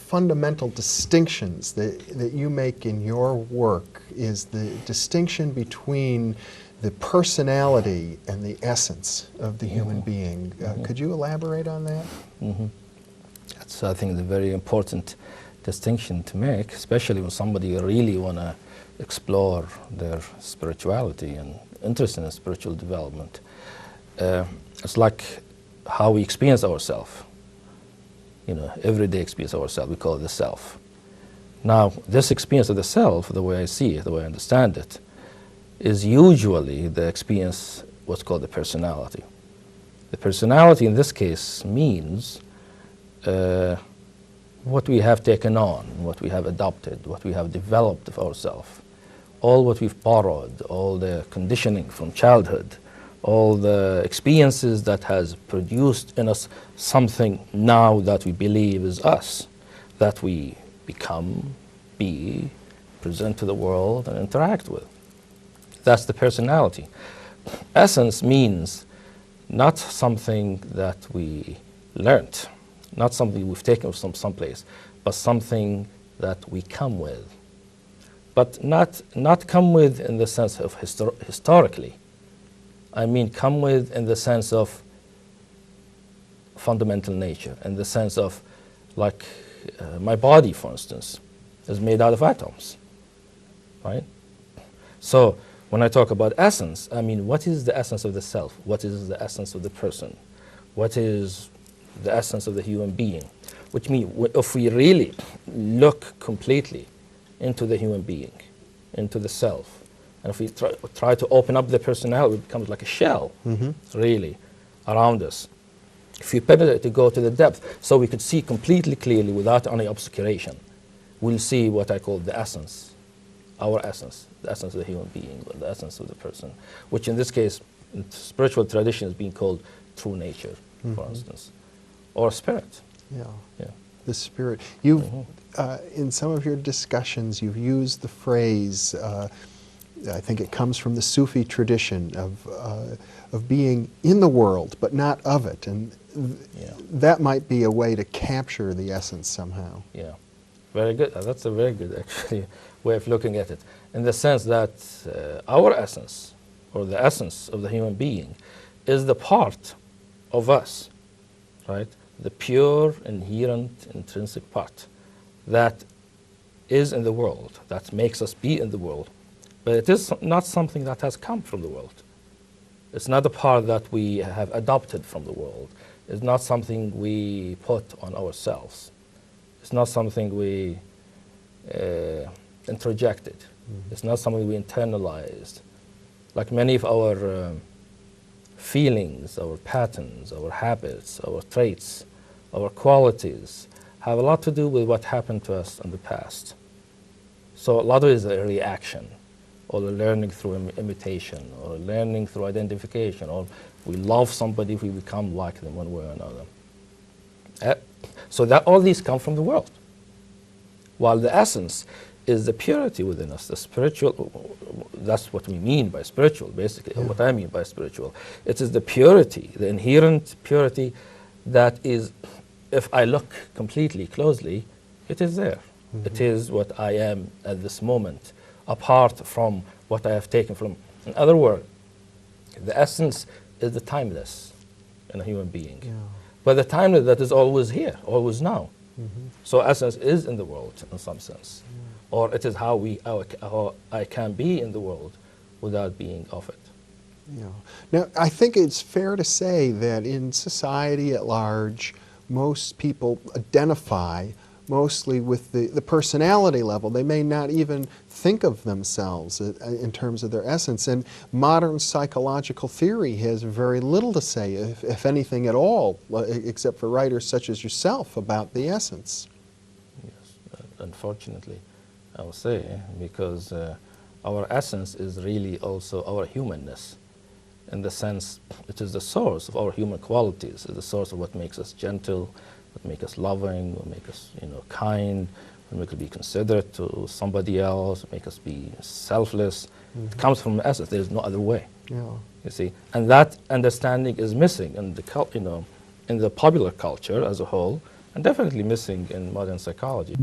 fundamental distinctions that you make in your work is the distinction between the personality and the essence of the human being. Could you elaborate on that? That's, I think, the very important distinction to make, especially when somebody really want to explore their spirituality and interest in spiritual development. It's like how we experience ourselves. You know, everyday experience of ourselves, we call it the self. Now, this experience of the self, the way I see it, the way I understand it, is usually the experience, what's called the personality. The personality in this case means what we have taken on, what we have adopted, what we have developed of ourselves, all what we've borrowed, all the conditioning from childhood, all the experiences that has produced in us something now that we believe is us, that we become, be, present to the world and interact with. That's the personality. Essence means not something that we learned, not something we've taken from someplace, but something that we come with. But not come with in the sense of historically. I mean come with in the sense of fundamental nature, in the sense of, like, my body, for instance, is made out of atoms, right? So when I talk about essence, I mean, what is the essence of the self? What is the essence of the person? What is the essence of the human being? Which means if we really look completely into the human being, into the self, and if we try to open up the personality, it becomes like a shell, really, around us. If we penetrate to go to the depth, so we could see completely clearly without any obscuration, we'll see what I call the essence, our essence, the essence of the human being, or the essence of the person, which in this case, in spiritual tradition is being called true nature, for instance, or spirit. Yeah. The spirit. You've, in some of your discussions, you've used the phrase, I think it comes from the Sufi tradition of being in the world, but not of it. And that might be a way to capture the essence somehow. Yeah, very good. That's a very good, actually, way of looking at it. In the sense that our essence, or the essence of the human being, is the part of us, right? The pure, inherent, intrinsic part that is in the world, that makes us be in the world. But it is not something that has come from the world. It's not a part that we have adopted from the world. It's not something we put on ourselves. It's not something we introjected. It's not something we internalized. Like many of our feelings, our patterns, our habits, our traits, our qualities have a lot to do with what happened to us in the past. So a lot of it is a reaction, or learning through imitation, or learning through identification, or we love somebody, we become like them one way or another. So that all these come from the world. While the essence is the purity within us, the spiritual, that's what we mean by spiritual, basically, what I mean by spiritual. It is the purity, the inherent purity that is, if I look completely closely, it is there. It is what I am at this moment, apart from what I have taken from. In other words, the essence is the timeless in a human being. But the timeless that is always here, always now. So essence is in the world in some sense. Or it is how I can be in the world without being of it. Now, I think it's fair to say that in society at large, most people identify mostly with the personality level. They may not even think of themselves in terms of their essence. And modern psychological theory has very little to say, if anything at all, except for writers such as yourself, about the essence. Yes, unfortunately, I would say, because our essence is really also our humanness. In the sense, it is the source of our human qualities, it's the source of what makes us gentle, what makes us loving, what makes us, kind, what makes us be considerate to somebody else, what makes us be selfless. It comes from essence. There is no other way. You see, and that understanding is missing in the in the popular culture as a whole, and definitely missing in modern psychology.